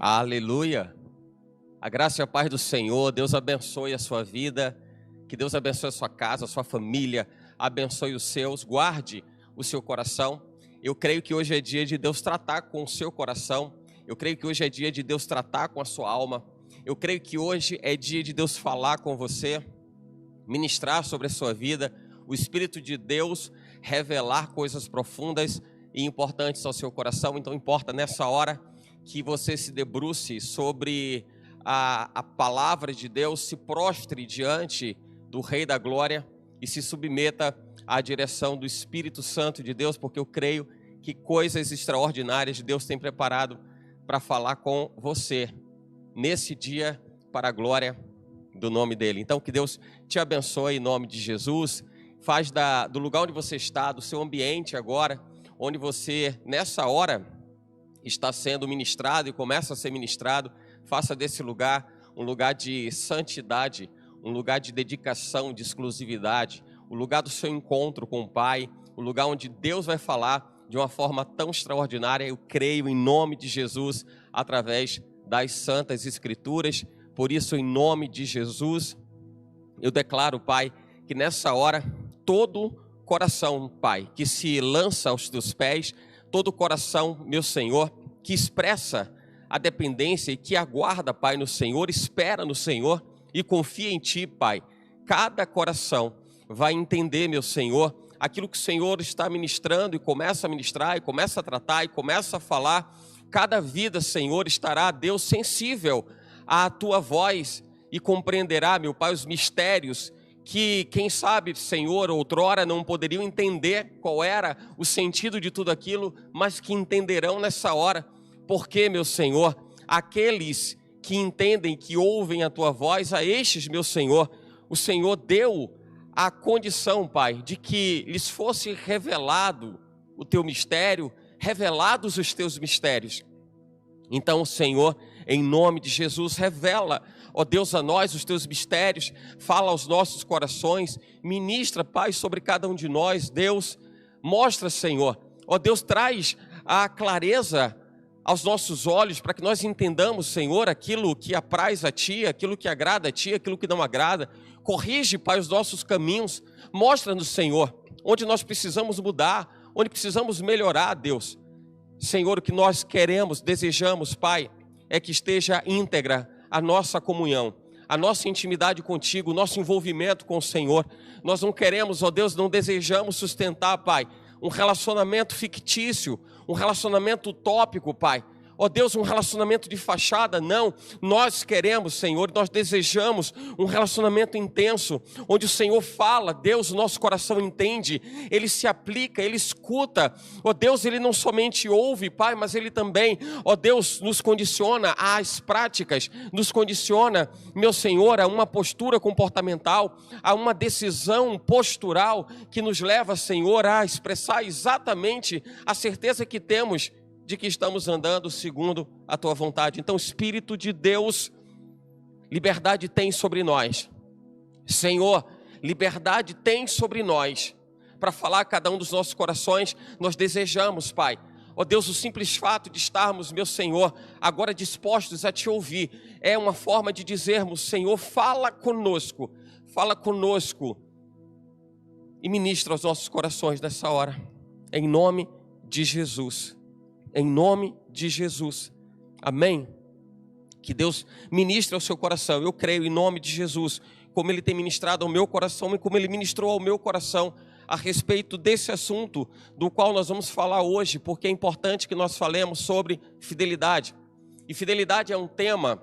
Aleluia! A graça e a paz do Senhor, Deus abençoe a sua vida, que Deus abençoe a sua casa, a sua família, abençoe os seus, guarde o seu coração. Eu creio que hoje é dia de Deus tratar com o seu coração, eu creio que hoje é dia de Deus tratar com a sua alma, eu creio que hoje é dia de Deus falar com você, ministrar sobre a sua vida, o Espírito de Deus revelar coisas profundas e importantes ao seu coração. Então importa nessa hora que você se debruce sobre a palavra de Deus, se prostre diante do Rei da Glória e se submeta à direção do Espírito Santo de Deus, porque eu creio que coisas extraordinárias Deus tem preparado para falar com você nesse dia para a glória do nome dele. Então que Deus te abençoe em nome de Jesus. Faz do lugar onde você está, do seu ambiente agora, onde você nessa hora está sendo ministrado e começa a ser ministrado, faça desse lugar um lugar de santidade, um lugar de dedicação, de exclusividade, o lugar do seu encontro com o Pai, o lugar onde Deus vai falar de uma forma tão extraordinária. Eu creio em nome de Jesus, através das Santas Escrituras. Por isso, em nome de Jesus, eu declaro, Pai, que nessa hora, todo coração, Pai, que se lança aos teus pés, todo coração, meu Senhor, que expressa a dependência e que aguarda, Pai, no Senhor, espera no Senhor e confia em Ti, Pai. Cada coração vai entender, meu Senhor, aquilo que o Senhor está ministrando e começa a ministrar, e começa a tratar, e começa a falar. Cada vida, Senhor, estará, Deus, sensível à Tua voz e compreenderá, meu Pai, os mistérios que, quem sabe, Senhor, outrora não poderiam entender qual era o sentido de tudo aquilo, mas que entenderão nessa hora. Porque, meu Senhor, aqueles que entendem, que ouvem a Tua voz, a estes, meu Senhor, o Senhor deu a condição, Pai, de que lhes fosse revelado o Teu mistério, revelados os Teus mistérios. Então, Senhor, em nome de Jesus, revela, ó Deus, a nós os Teus mistérios, fala aos nossos corações, ministra, Pai, sobre cada um de nós. Deus, mostra, Senhor, ó Deus, traz a clareza aos nossos olhos, para que nós entendamos, Senhor, aquilo que apraz a Ti, aquilo que agrada a Ti, aquilo que não agrada. Corrige, Pai, os nossos caminhos, mostra-nos, Senhor, onde nós precisamos mudar, onde precisamos melhorar, Deus. Senhor, o que nós queremos, desejamos, Pai, é que esteja íntegra a nossa comunhão, a nossa intimidade contigo, o nosso envolvimento com o Senhor. Nós não queremos, ó Deus, não desejamos sustentar, Pai, um relacionamento fictício, um relacionamento utópico, Pai. Ó Deus, um relacionamento de fachada, não. Nós queremos, Senhor, nós desejamos um relacionamento intenso, onde o Senhor fala, Deus, o nosso coração entende, Ele se aplica, Ele escuta. Ó Deus, Ele não somente ouve, Pai, mas Ele também, ó Deus, nos condiciona às práticas, nos condiciona, meu Senhor, a uma postura comportamental, a uma decisão postural que nos leva, Senhor, a expressar exatamente a certeza que temos de que estamos andando segundo a Tua vontade. Então, Espírito de Deus, liberdade tem sobre nós. Senhor, liberdade tem sobre nós, para falar a cada um dos nossos corações. Nós desejamos, Pai, ó Deus, o simples fato de estarmos, meu Senhor, agora dispostos a Te ouvir, é uma forma de dizermos, Senhor, fala conosco e ministra aos nossos corações nessa hora, em nome de Jesus. Em nome de Jesus, amém? Que Deus ministre ao seu coração. Eu creio em nome de Jesus, como Ele tem ministrado ao meu coração e como Ele ministrou ao meu coração a respeito desse assunto do qual nós vamos falar hoje, porque é importante que nós falemos sobre fidelidade. E fidelidade é um tema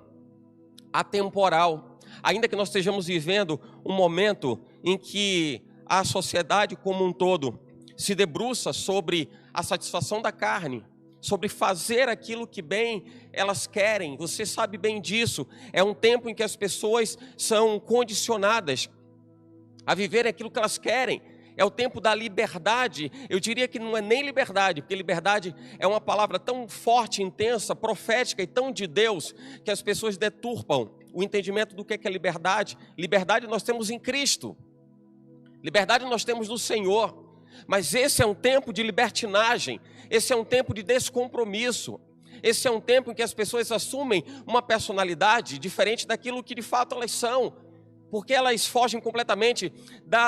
atemporal, ainda que nós estejamos vivendo um momento em que a sociedade como um todo se debruça sobre a satisfação da carne, sobre fazer aquilo que bem elas querem. Você sabe bem disso. É um tempo em que as pessoas são condicionadas a viver aquilo que elas querem. É o tempo da liberdade. Eu diria que não é nem liberdade, porque liberdade é uma palavra tão forte, intensa, profética e tão de Deus, que as pessoas deturpam o entendimento do que é liberdade. Liberdade nós temos em Cristo. Liberdade nós temos no Senhor. Mas esse é um tempo de libertinagem, esse é um tempo de descompromisso, Esse é um tempo em que as pessoas assumem uma personalidade diferente daquilo que de fato elas são, porque elas fogem completamente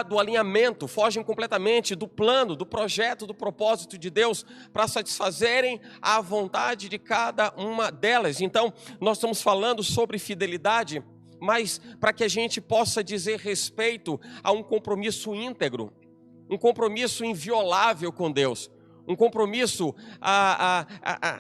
do alinhamento, fogem completamente do plano, do projeto, do propósito de Deus para satisfazerem a vontade de cada uma delas. Então, nós estamos falando sobre fidelidade, mas para que a gente possa dizer respeito a um compromisso íntegro, um compromisso inviolável com Deus, um compromisso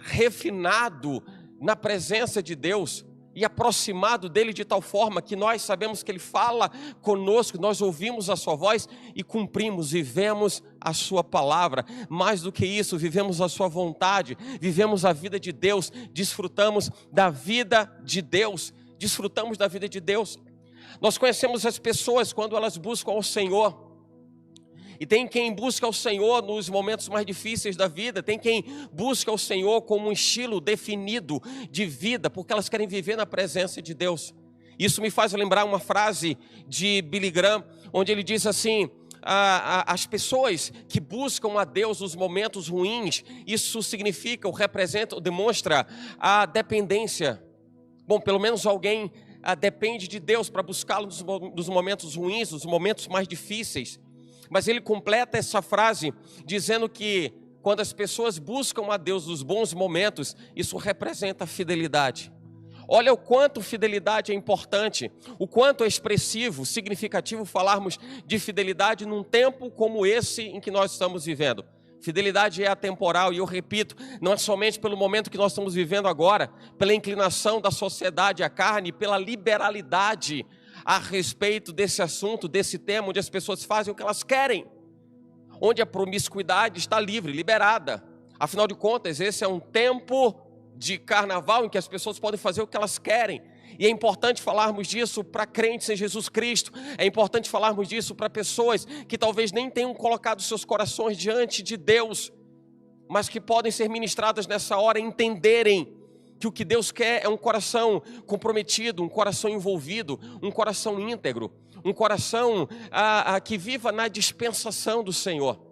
refinado na presença de Deus e aproximado dele de tal forma que nós sabemos que ele fala conosco, nós ouvimos a sua voz e cumprimos, vivemos a sua palavra. Mais do que isso, vivemos a sua vontade, vivemos a vida de Deus, desfrutamos da vida de Deus, Nós conhecemos as pessoas quando elas buscam ao Senhor. E tem quem busca o Senhor nos momentos mais difíceis da vida, tem quem busca o Senhor como um estilo definido de vida, porque elas querem viver na presença de Deus. Isso me faz lembrar uma frase de Billy Graham, onde ele diz assim: as pessoas que buscam a Deus nos momentos ruins, isso significa, ou representa, ou demonstra a dependência. Bom, pelo menos alguém depende de Deus para buscá-lo nos momentos ruins, nos momentos mais difíceis. Mas ele completa essa frase dizendo que quando as pessoas buscam a Deus nos bons momentos, isso representa fidelidade. Olha o quanto fidelidade é importante, o quanto é expressivo, significativo falarmos de fidelidade num tempo como esse em que nós estamos vivendo. Fidelidade é atemporal e eu repito, não é somente pelo momento que nós estamos vivendo agora, pela inclinação da sociedade à carne, pela liberalidade a respeito desse assunto, desse tema, onde as pessoas fazem o que elas querem, onde a promiscuidade está livre, liberada. Afinal de contas, esse é um tempo de carnaval em que as pessoas podem fazer o que elas querem. E é importante falarmos disso para crentes em Jesus Cristo, é importante falarmos disso para pessoas que talvez nem tenham colocado seus corações diante de Deus, mas que podem ser ministradas nessa hora, entenderem que o que Deus quer é um coração comprometido, um coração envolvido, um coração íntegro, um coração que viva na dispensação do Senhor.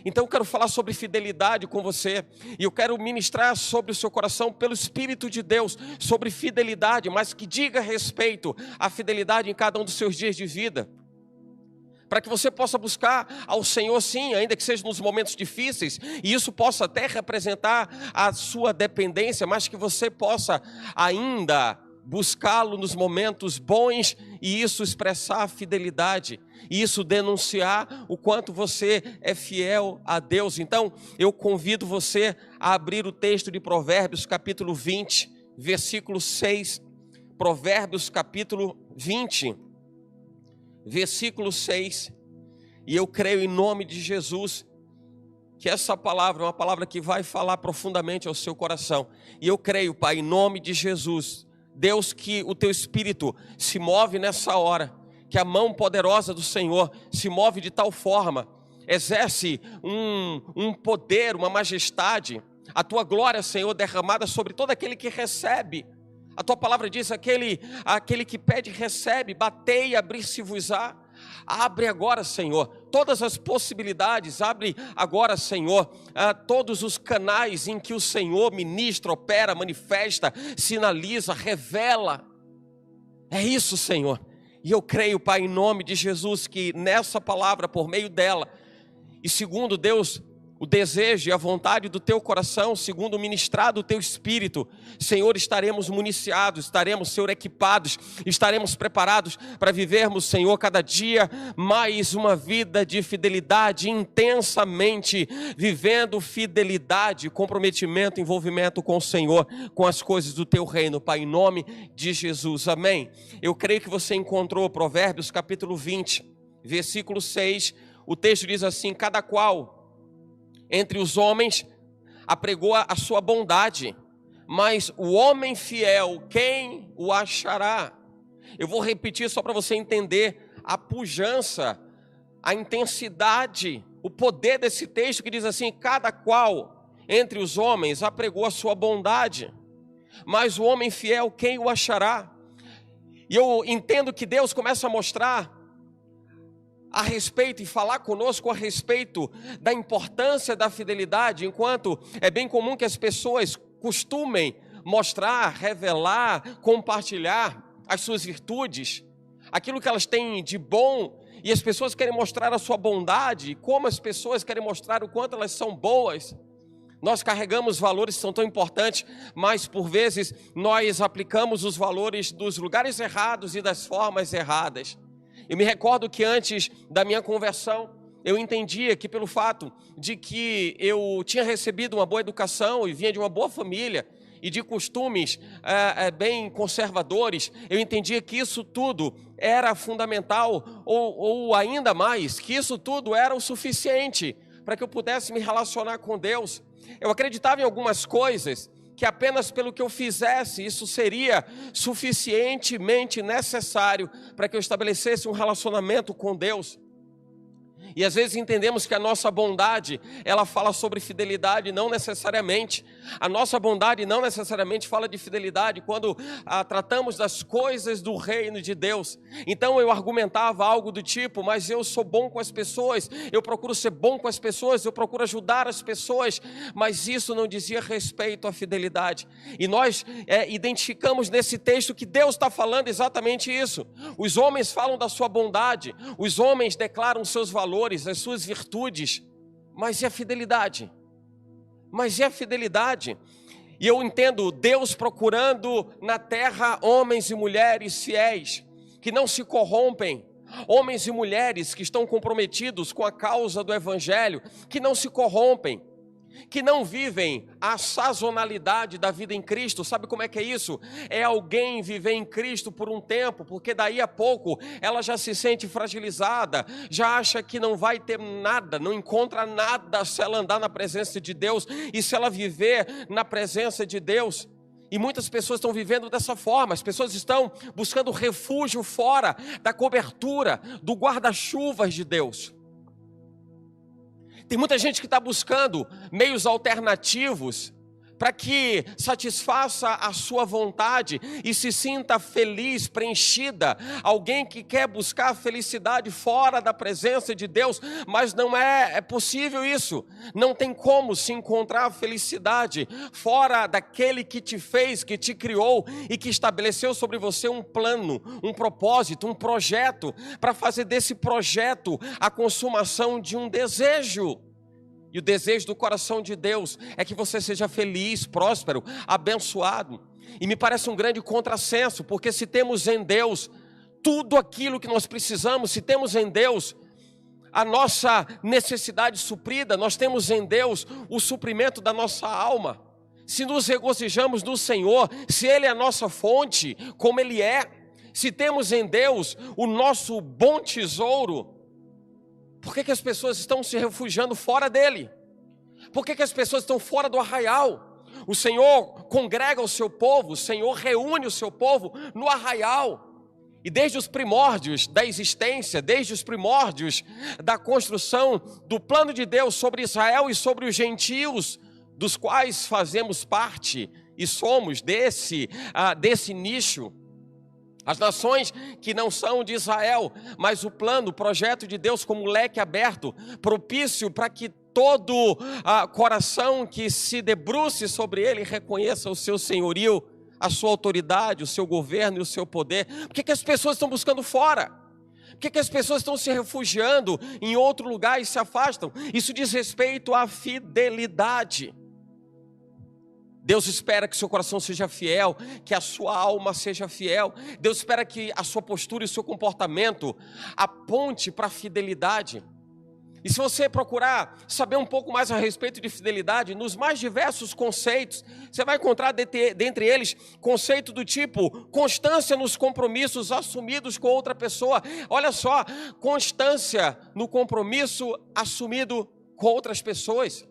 Então eu quero falar sobre fidelidade com você, e eu quero ministrar sobre o seu coração pelo Espírito de Deus, sobre fidelidade, mas que diga respeito à fidelidade em cada um dos seus dias de vida. Para que você possa buscar ao Senhor sim, ainda que seja nos momentos difíceis, e isso possa até representar a sua dependência, mas que você possa ainda buscá-lo nos momentos bons, e isso expressar a fidelidade, e isso denunciar o quanto você é fiel a Deus. Então, eu convido você a abrir o texto de Provérbios, capítulo 20, versículo 6, Provérbios, capítulo 20, versículo 6, e eu creio em nome de Jesus, que essa palavra é uma palavra que vai falar profundamente ao seu coração, e eu creio, Pai, em nome de Jesus, Deus, que o teu Espírito se move nessa hora, que a mão poderosa do Senhor se move de tal forma, exerce um poder, uma majestade, a tua glória, Senhor, derramada sobre todo aquele que recebe. A tua palavra diz, aquele que pede, recebe, batei e abrir-se-vos-á. Abre agora, Senhor, todas as possibilidades, abre agora, Senhor, todos os canais em que o Senhor ministra, opera, manifesta, sinaliza, revela. É isso, Senhor. E eu creio, Pai, em nome de Jesus, que nessa palavra, por meio dela, e segundo Deus, o desejo e a vontade do teu coração, segundo o ministrado do teu Espírito, Senhor, estaremos municiados, estaremos, Senhor, equipados, estaremos preparados para vivermos, Senhor, cada dia mais uma vida de fidelidade, intensamente vivendo fidelidade, comprometimento, envolvimento com o Senhor, com as coisas do teu reino, Pai, em nome de Jesus, amém. Eu creio que você encontrou Provérbios capítulo 20, versículo 6, o texto diz assim: cada qual entre os homens apregou a sua bondade, mas o homem fiel, quem o achará? Eu vou repetir só para você entender a pujança, a intensidade, o poder desse texto que diz assim: cada qual entre os homens apregou a sua bondade, mas o homem fiel, quem o achará? E eu entendo que Deus começa a mostrar a respeito e falar conosco a respeito da importância da fidelidade, enquanto é bem comum que as pessoas, costumem mostrar, revelar, compartilhar as suas virtudes, aquilo que elas têm de bom, e as pessoas querem mostrar a sua bondade, e como as pessoas querem mostrar o quanto elas são boas. Nós carregamos valores que são tão importantes, mas por vezes nós aplicamos os valores dos lugares errados e das formas erradas. Eu me recordo que antes da minha conversão, eu entendia que pelo fato de que eu tinha recebido uma boa educação e vinha de uma boa família e de costumes bem conservadores, eu entendia que isso tudo era fundamental ou ainda mais, que isso tudo era o suficiente para que eu pudesse me relacionar com Deus. Eu acreditava em algumas coisas que apenas pelo que eu fizesse, isso seria suficientemente necessário para que eu estabelecesse um relacionamento com Deus. E às vezes entendemos que a nossa bondade, ela fala sobre fidelidade, não necessariamente. A nossa bondade não necessariamente fala de fidelidade quando tratamos das coisas do reino de Deus. Então eu argumentava algo do tipo, mas eu sou bom com as pessoas, eu procuro ser bom com as pessoas, eu procuro ajudar as pessoas, mas isso não dizia respeito à fidelidade. E nós identificamos nesse texto que Deus está falando exatamente isso. Os homens falam da sua bondade, os homens declaram seus valores, as suas virtudes, mas e a fidelidade? Mas e a fidelidade? E eu entendo Deus procurando na terra homens e mulheres fiéis, que não se corrompem, homens e mulheres que estão comprometidos com a causa do Evangelho, que não se corrompem, que não vivem a sazonalidade da vida em Cristo. Sabe como é que é isso? É alguém viver em Cristo por um tempo, porque daí a pouco ela já se sente fragilizada, já acha que não vai ter nada, não encontra nada se ela andar na presença de Deus e se ela viver na presença de Deus. E muitas pessoas estão vivendo dessa forma, as pessoas estão buscando refúgio fora da cobertura, do guarda-chuvas de Deus. Tem muita gente que está buscando meios alternativos para que satisfaça a sua vontade e se sinta feliz, preenchida. Alguém que quer buscar a felicidade fora da presença de Deus, mas não é possível isso. Não tem como se encontrar a felicidade fora daquele que te fez, que te criou e que estabeleceu sobre você um plano, um propósito, um projeto, para fazer desse projeto a consumação de um desejo. E o desejo do coração de Deus é que você seja feliz, próspero, abençoado. E me parece um grande contrassenso, porque se temos em Deus tudo aquilo que nós precisamos, se temos em Deus a nossa necessidade suprida, nós temos em Deus o suprimento da nossa alma. Se nos regozijamos no Senhor, se Ele é a nossa fonte, como Ele é, se temos em Deus o nosso bom tesouro, por que as pessoas estão se refugiando fora dele? Por que as pessoas estão fora do arraial? O Senhor congrega o seu povo, o Senhor reúne o seu povo no arraial. E desde os primórdios da existência, desde os primórdios da construção do plano de Deus sobre Israel e sobre os gentios, dos quais fazemos parte e somos desse nicho, as nações que não são de Israel, mas o plano, o projeto de Deus como leque aberto, propício para que todo coração que se debruce sobre ele reconheça o seu senhorio, a sua autoridade, o seu governo e o seu poder. Por que as pessoas estão buscando fora? Por que as pessoas estão se refugiando em outro lugar e se afastam? Isso diz respeito à fidelidade. Deus espera que seu coração seja fiel, que a sua alma seja fiel. Deus espera que a sua postura e o seu comportamento aponte para a fidelidade. E se você procurar saber um pouco mais a respeito de fidelidade, nos mais diversos conceitos, você vai encontrar dentre eles conceito do tipo constância nos compromissos assumidos com outra pessoa. Olha só, constância no compromisso assumido com outras pessoas.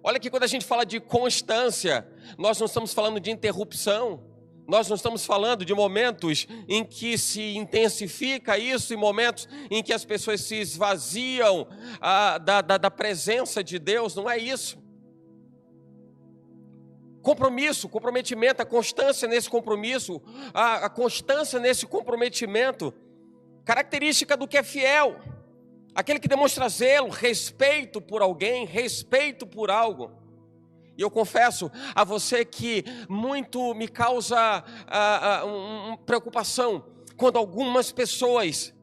Olha que quando a gente fala de constância, nós não estamos falando de interrupção, nós não estamos falando de momentos em que se intensifica isso e momentos em que as pessoas se esvaziam da presença de Deus, não é isso. Compromisso, comprometimento, a constância nesse compromisso, a constância nesse comprometimento, característica do que é fiel. Aquele que demonstra zelo, respeito por alguém, respeito por algo. E eu confesso a você que muito me causa preocupação quando algumas pessoas,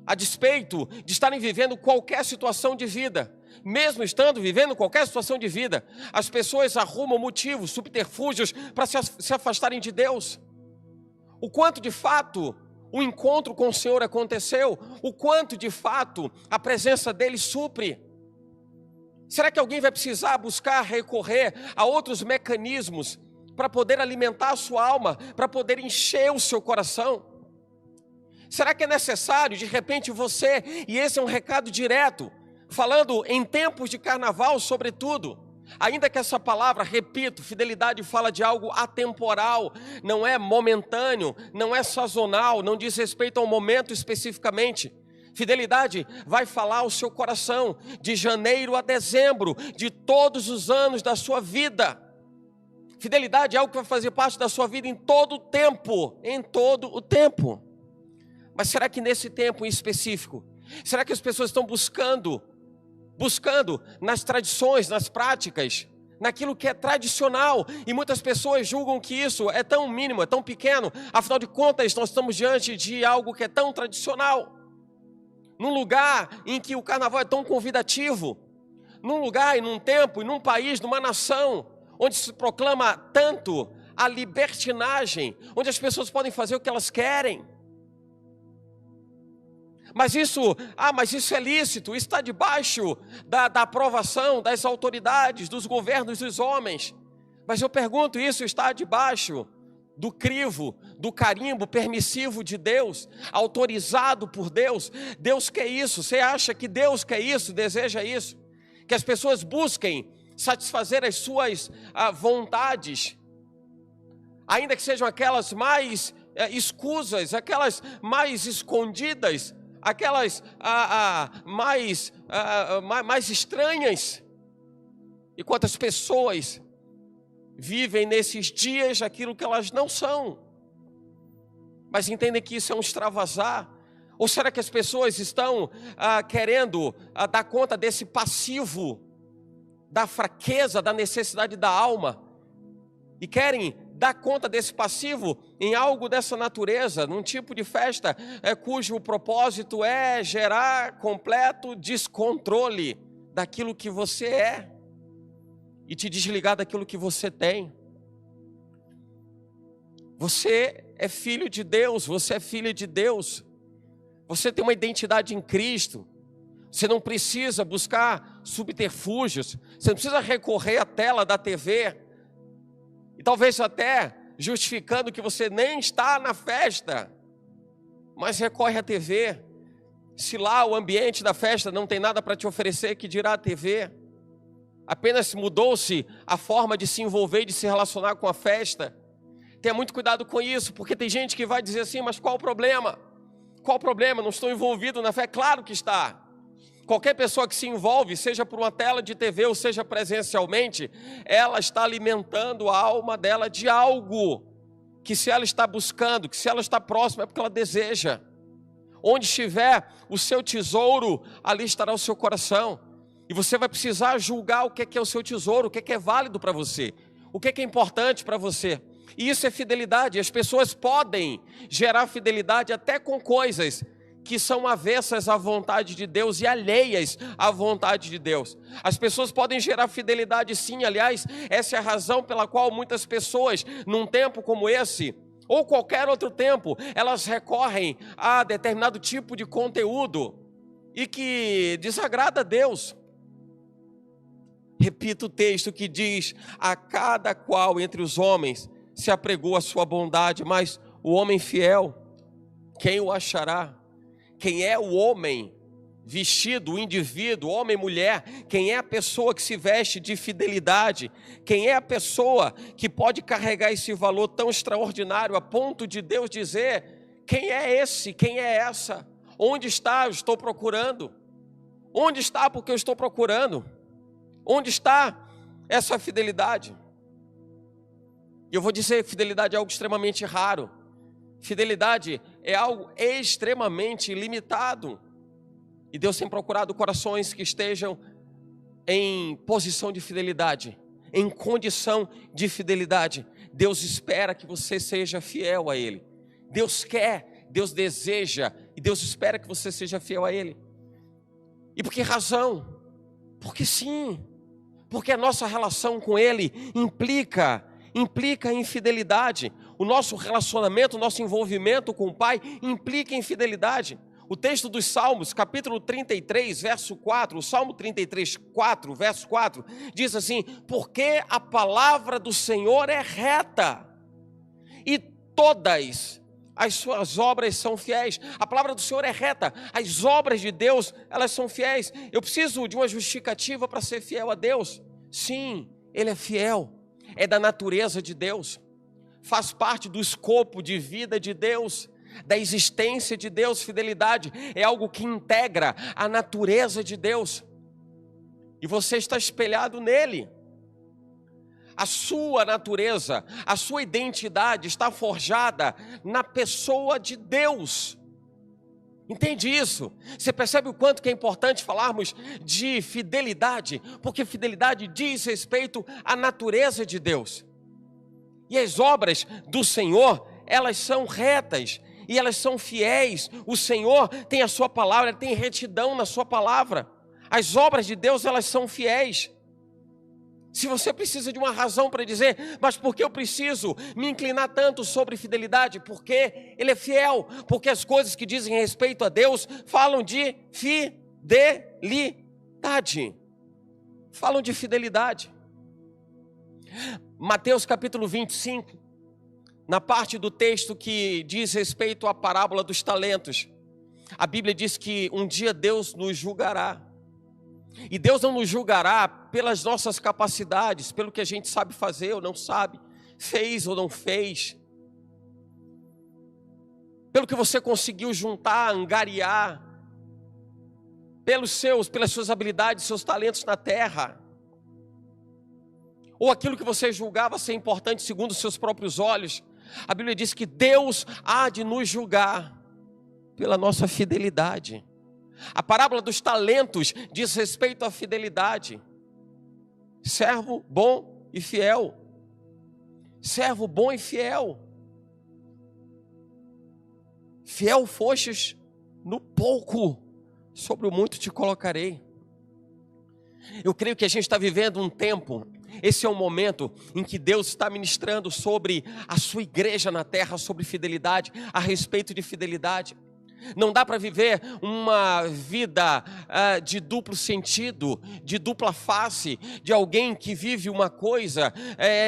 a despeito de estarem vivendo qualquer situação de vida, mesmo estando vivendo qualquer situação de vida, as pessoas arrumam motivos, subterfúgios para se afastarem de Deus. O quanto de fato o encontro com o Senhor aconteceu, o quanto de fato a presença dele supre. Será que alguém vai precisar buscar recorrer a outros mecanismos para poder alimentar a sua alma, para poder encher o seu coração? Será que é necessário, de repente, você, e esse é um recado direto, falando em tempos de carnaval, sobretudo, ainda que essa palavra, repito, fidelidade fala de algo atemporal, não é momentâneo, não é sazonal, não diz respeito ao momento especificamente. Fidelidade vai falar ao seu coração, de janeiro a dezembro, de todos os anos da sua vida. Fidelidade é algo que vai fazer parte da sua vida em todo o tempo, Mas será que nesse tempo em específico, será que as pessoas estão buscando nas tradições, nas práticas, naquilo que é tradicional, e muitas pessoas julgam que isso é tão mínimo, é tão pequeno, afinal de contas nós estamos diante de algo que é tão tradicional, num lugar em que o carnaval é tão convidativo, num lugar e num tempo, e num país, numa nação, onde se proclama tanto a libertinagem, onde as pessoas podem fazer o que elas querem. Mas isso é lícito, isso está debaixo da aprovação das autoridades, dos governos dos homens. Mas eu pergunto, isso está debaixo do crivo, do carimbo permissivo de Deus, autorizado por Deus? Deus quer isso? Você acha que Deus quer isso, deseja isso? Que as pessoas busquem satisfazer as suas vontades, ainda que sejam aquelas mais escusas, aquelas mais escondidas, aquelas mais estranhas. E quantas pessoas vivem nesses dias aquilo que elas não são, mas entendem que isso é um extravasar? Ou será que as pessoas estão querendo dar conta desse passivo, da fraqueza, da necessidade da alma, e querem dar conta desse passivo em algo dessa natureza, num tipo de festa cujo propósito é gerar completo descontrole daquilo que você é e te desligar daquilo que você tem? Você é filho de Deus, você é filha de Deus, você tem uma identidade em Cristo. Você não precisa buscar subterfúgios, você não precisa recorrer à tela da TV, e talvez até justificando que você nem está na festa, mas recorre à TV. Se lá o ambiente da festa não tem nada para te oferecer, que dirá a TV? Apenas mudou-se a forma de se envolver e de se relacionar com a festa. Tenha muito cuidado com isso, porque tem gente que vai dizer assim, mas qual o problema? Qual o problema? Não estou envolvido na fé? Claro que está. Qualquer pessoa que se envolve, seja por uma tela de TV ou seja presencialmente, ela está alimentando a alma dela de algo que, se ela está buscando, que se ela está próxima, é porque ela deseja. Onde estiver o seu tesouro, ali estará o seu coração. E você vai precisar julgar o que é o seu tesouro, o que é válido para você, o que é importante para você. E isso é fidelidade. As pessoas podem gerar fidelidade até com coisas que são avessas à vontade de Deus e alheias à vontade de Deus. As pessoas podem gerar fidelidade, sim. Aliás, essa é a razão pela qual muitas pessoas, num tempo como esse, ou qualquer outro tempo, elas recorrem a determinado tipo de conteúdo e que desagrada a Deus. Repito o texto que diz: a cada qual entre os homens se apregou a sua bondade, mas o homem fiel, quem o achará? Quem é o homem vestido, o indivíduo, homem e mulher? Quem é a pessoa que se veste de fidelidade? Quem é a pessoa que pode carregar esse valor tão extraordinário a ponto de Deus dizer: quem é esse? Quem é essa? Onde está? Eu estou procurando. Onde está? Porque eu estou procurando. Onde está essa fidelidade? E eu vou dizer, fidelidade é algo extremamente raro. Fidelidade é algo extremamente limitado. E Deus tem procurado corações que estejam em posição de fidelidade, em condição de fidelidade. Deus espera que você seja fiel a Ele. Deus quer, Deus deseja e Deus espera que você seja fiel a Ele. E por que razão? Porque sim, porque a nossa relação com Ele implica em fidelidade. O nosso relacionamento, o nosso envolvimento com o Pai implica em fidelidade. O texto dos Salmos, capítulo 33, verso 4, o Salmo 33, 4, verso 4, diz assim: porque a palavra do Senhor é reta, e todas as suas obras são fiéis. A palavra do Senhor é reta, as obras de Deus, elas são fiéis. Eu preciso de uma justificativa para ser fiel a Deus? Sim, Ele é fiel, é da natureza de Deus, faz parte do escopo de vida de Deus, da existência de Deus. Fidelidade é algo que integra a natureza de Deus, e você está espelhado nele. A sua natureza, a sua identidade está forjada na pessoa de Deus. Entende isso? Você percebe o quanto que é importante falarmos de fidelidade? Porque fidelidade diz respeito à natureza de Deus. E as obras do Senhor, elas são retas e elas são fiéis. O Senhor tem a sua palavra, Ele tem retidão na sua palavra. As obras de Deus, elas são fiéis. Se você precisa de uma razão para dizer, mas por que eu preciso me inclinar tanto sobre fidelidade? Porque Ele é fiel, porque as coisas que dizem respeito a Deus falam de fidelidade. Falam de fidelidade. Mateus capítulo 25, na parte do texto que diz respeito à parábola dos talentos, a Bíblia diz que um dia Deus nos julgará. E Deus não nos julgará pelas nossas capacidades, pelo que a gente sabe fazer ou não sabe, fez ou não fez, pelo que você conseguiu juntar, angariar, pelas suas habilidades, seus talentos na terra, ou aquilo que você julgava ser importante segundo os seus próprios olhos. A Bíblia diz que Deus há de nos julgar pela nossa fidelidade. A parábola dos talentos diz respeito à fidelidade. Servo bom e fiel. Servo bom e fiel. Fiel fostes no pouco, sobre o muito te colocarei. Eu creio que a gente está vivendo um tempo, esse é um momento em que Deus está ministrando sobre a sua igreja na terra, sobre fidelidade, a respeito de fidelidade. Não dá para viver uma vida de duplo sentido, de dupla face, de alguém que vive uma coisa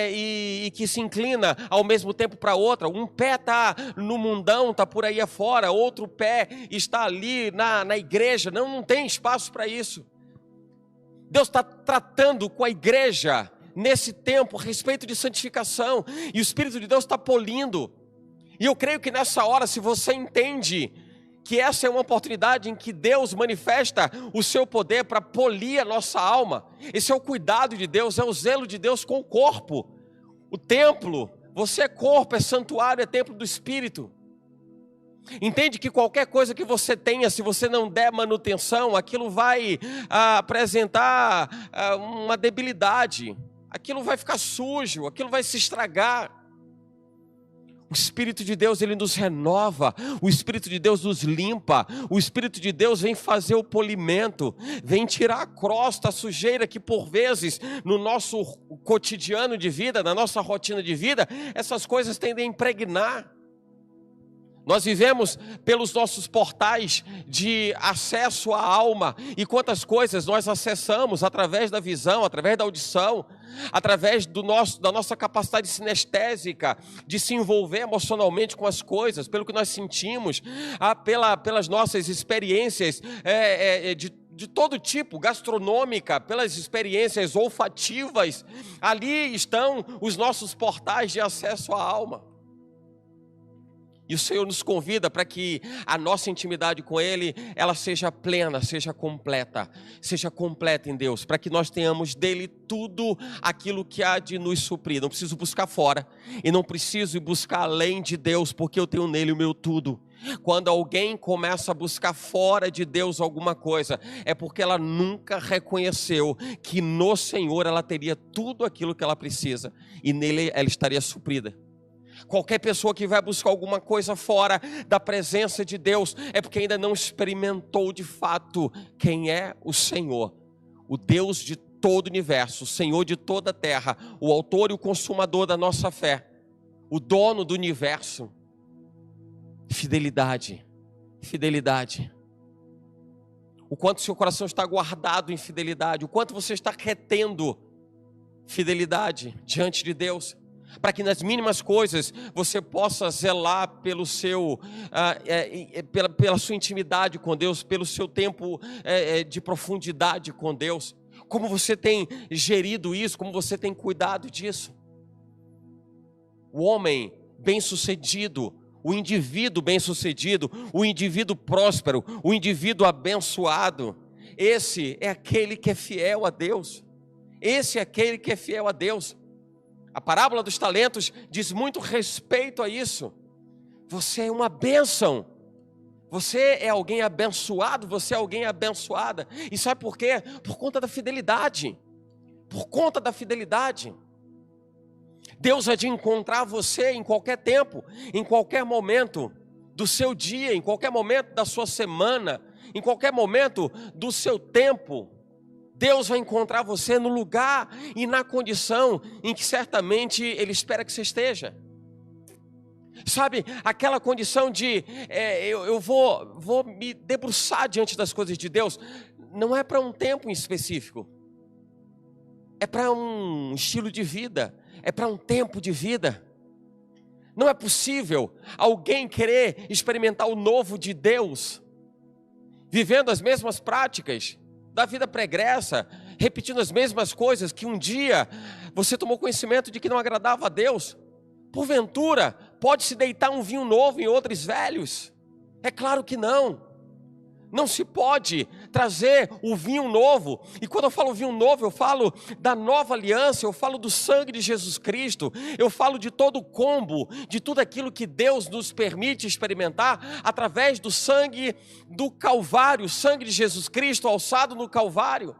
e que se inclina ao mesmo tempo para outra. Um pé está no mundão, está por aí afora, outro pé está ali na igreja. Não tem espaço para isso. Deus está tratando com a igreja nesse tempo a respeito de santificação, e o Espírito de Deus está polindo. E eu creio que nessa hora, se você entende que essa é uma oportunidade em que Deus manifesta o seu poder para polir a nossa alma. Esse é o cuidado de Deus, é o zelo de Deus com o corpo. O templo, você é corpo, é santuário, é templo do Espírito. Entende que qualquer coisa que você tenha, se você não der manutenção, aquilo vai apresentar uma debilidade. Aquilo vai ficar sujo, aquilo vai se estragar. O Espírito de Deus, Ele nos renova, o Espírito de Deus nos limpa, o Espírito de Deus vem fazer o polimento, vem tirar a crosta, a sujeira que por vezes no nosso cotidiano de vida, na nossa rotina de vida, essas coisas tendem a impregnar. Nós vivemos pelos nossos portais de acesso à alma, e quantas coisas nós acessamos através da visão, através da audição, através da nossa capacidade sinestésica de se envolver emocionalmente com as coisas, pelo que nós sentimos, pelas nossas experiências de todo tipo, gastronômica, pelas experiências olfativas. Ali estão os nossos portais de acesso à alma. E o Senhor nos convida para que a nossa intimidade com Ele, ela seja plena, seja completa em Deus, para que nós tenhamos dEle tudo aquilo que há de nos suprir. Não preciso buscar fora, e não preciso ir buscar além de Deus, porque eu tenho nele o meu tudo. Quando alguém começa a buscar fora de Deus alguma coisa, é porque ela nunca reconheceu que no Senhor ela teria tudo aquilo que ela precisa e nele ela estaria suprida. Qualquer pessoa que vai buscar alguma coisa fora da presença de Deus é porque ainda não experimentou de fato quem é o Senhor, o Deus de todo o universo, o Senhor de toda a terra, o autor e o consumador da nossa fé, o dono do universo. Fidelidade, fidelidade. O quanto seu coração está guardado em fidelidade, o quanto você está retendo fidelidade diante de Deus, para que nas mínimas coisas você possa zelar pelo seu, pela sua intimidade com Deus, pelo seu tempo de profundidade com Deus. Como você tem gerido isso, como você tem cuidado disso? O homem bem-sucedido, o indivíduo bem-sucedido, o indivíduo próspero, o indivíduo abençoado, esse é aquele que é fiel a Deus. Esse é aquele que é fiel a Deus. A parábola dos talentos diz muito respeito a isso. Você é uma bênção. Você é alguém abençoado, você é alguém abençoada. E sabe por quê? Por conta da fidelidade. Por conta da fidelidade. Deus há de encontrar você em qualquer tempo, em qualquer momento do seu dia, em qualquer momento da sua semana, em qualquer momento do seu tempo. Deus vai encontrar você no lugar e na condição em que certamente Ele espera que você esteja. Sabe, aquela condição de eu vou me debruçar diante das coisas de Deus, não é para um tempo em específico, é para um estilo de vida, é para um tempo de vida. Não é possível alguém querer experimentar o novo de Deus, vivendo as mesmas práticas da vida pregressa, repetindo as mesmas coisas que um dia você tomou conhecimento de que não agradava a Deus. Porventura, pode-se deitar um vinho novo em odres velhos? É claro que não. Não se pode trazer o vinho novo. E quando eu falo vinho novo, eu falo da nova aliança, eu falo do sangue de Jesus Cristo, eu falo de todo o combo, de tudo aquilo que Deus nos permite experimentar através do sangue do Calvário, o sangue de Jesus Cristo alçado no Calvário,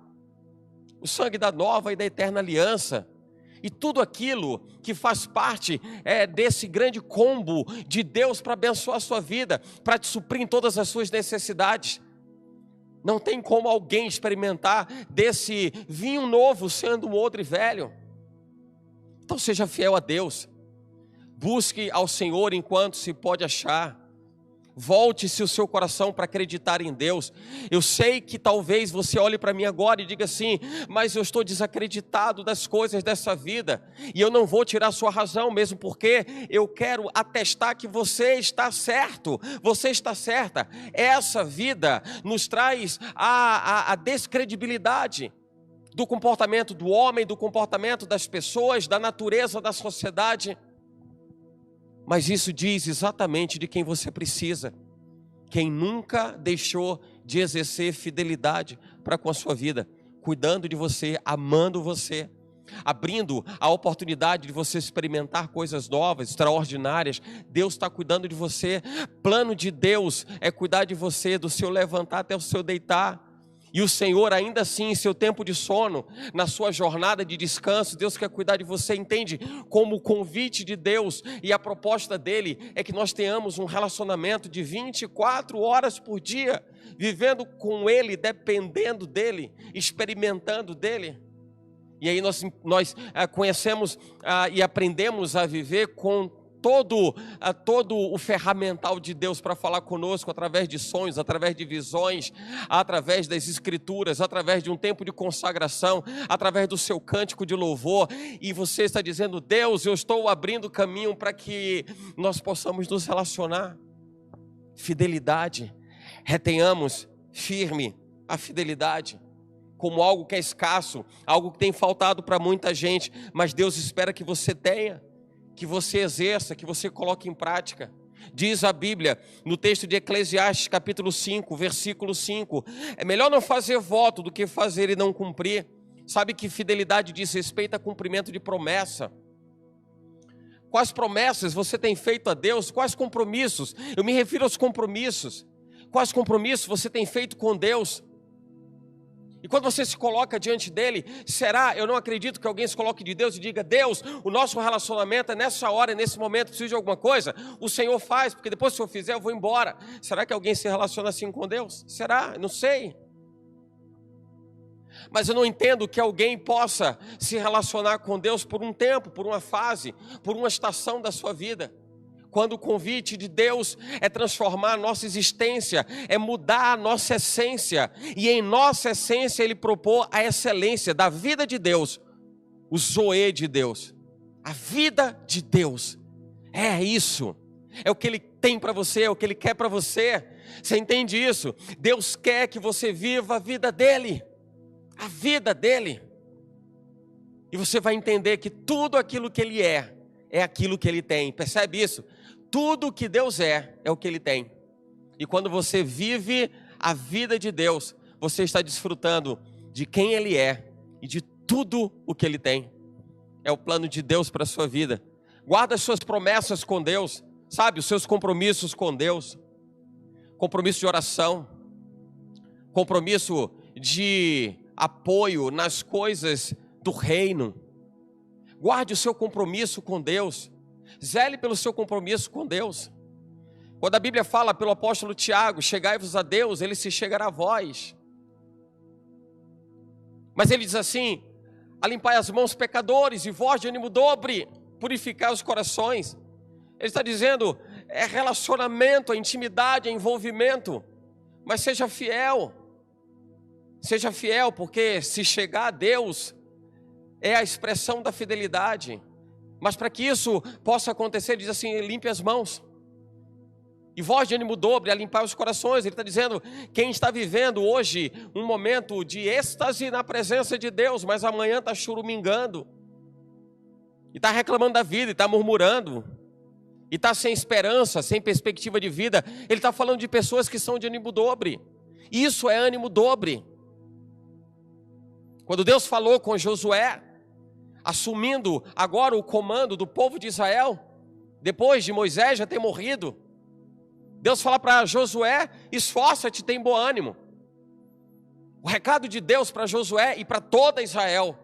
o sangue da nova e da eterna aliança. E tudo aquilo que faz parte desse grande combo de Deus para abençoar a sua vida, para te suprir em todas as suas necessidades. Não tem como alguém experimentar desse vinho novo sendo um odre velho. Então seja fiel a Deus. Busque ao Senhor enquanto se pode achar. Volte-se o seu coração para acreditar em Deus. Eu sei que talvez você olhe para mim agora e diga assim: mas eu estou desacreditado das coisas dessa vida, e eu não vou tirar sua razão, mesmo porque eu quero atestar que você está certo, você está certa. Essa vida nos traz a descredibilidade do comportamento do homem, do comportamento das pessoas, da natureza da sociedade. Mas isso diz exatamente de quem você precisa. Quem nunca deixou de exercer fidelidade para com a sua vida, cuidando de você, amando você, abrindo a oportunidade de você experimentar coisas novas, extraordinárias. Deus está cuidando de você. Plano de Deus é cuidar de você, do seu levantar até o seu deitar. E o Senhor, ainda assim, em seu tempo de sono, na sua jornada de descanso, Deus quer cuidar de você. Entende? Como o convite de Deus e a proposta dele é que nós tenhamos um relacionamento de 24 horas por dia, vivendo com Ele, dependendo dEle, experimentando dEle. E aí nós conhecemos e aprendemos a viver com todo o ferramental de Deus para falar conosco através de sonhos, através de visões, através das escrituras, através de um tempo de consagração, através do seu cântico de louvor. E você está dizendo: Deus, eu estou abrindo caminho para que nós possamos nos relacionar. Fidelidade, retenhamos firme a fidelidade como algo que é escasso, algo que tem faltado para muita gente, mas Deus espera que você tenha, que você exerça, que você coloque em prática. Diz a Bíblia, no texto de Eclesiastes, capítulo 5, versículo 5, é melhor não fazer voto do que fazer e não cumprir. Sabe que fidelidade diz respeito a cumprimento de promessa. Quais promessas você tem feito a Deus? Quais compromissos? Eu me refiro aos compromissos. Quais compromissos você tem feito com Deus? E quando você se coloca diante dele, eu não acredito que alguém se coloque de Deus e diga: Deus, o nosso relacionamento é nessa hora, nesse momento, preciso de alguma coisa, o Senhor faz, porque depois se eu fizer eu vou embora. Será que alguém se relaciona assim com Deus? Será? Eu não sei. Mas eu não entendo que alguém possa se relacionar com Deus por um tempo, por uma fase, por uma estação da sua vida. Quando o convite de Deus é transformar a nossa existência, é mudar a nossa essência. E em nossa essência Ele propôs a excelência da vida de Deus, o zoe de Deus. A vida de Deus, é isso. É o que Ele tem para você, é o que Ele quer para você. Você entende isso? Deus quer que você viva a vida dEle. A vida dEle. E você vai entender que tudo aquilo que Ele é aquilo que Ele tem. Percebe isso? Tudo que Deus é o que Ele tem. E quando você vive a vida de Deus, você está desfrutando de quem Ele é e de tudo o que Ele tem. É o plano de Deus para a sua vida. Guarda as suas promessas com Deus, sabe? Os seus compromissos com Deus. Compromisso de oração. Compromisso de apoio nas coisas do reino. Guarde o seu compromisso com Deus. Zele pelo seu compromisso com Deus. Quando a Bíblia fala pelo apóstolo Tiago: chegai-vos a Deus, Ele se chegará a vós. Mas ele diz assim: alimpai as mãos, pecadores, e vós de ânimo dobre, purificai os corações. Ele está dizendo, é relacionamento, é intimidade, é envolvimento. Mas seja fiel. Seja fiel, porque se chegar a Deus é a expressão da fidelidade. Mas para que isso possa acontecer, ele diz assim: limpe as mãos. E vós de ânimo dobre, a limpar os corações. Ele está dizendo, quem está vivendo hoje um momento de êxtase na presença de Deus, mas amanhã está churumingando, e está reclamando da vida, e está murmurando, e está sem esperança, sem perspectiva de vida. Ele está falando de pessoas que são de ânimo dobre. Isso é ânimo dobre. Quando Deus falou com Josué, assumindo agora o comando do povo de Israel, depois de Moisés já ter morrido, Deus fala para Josué: esforça-te, tem bom ânimo. O recado de Deus para Josué e para toda Israel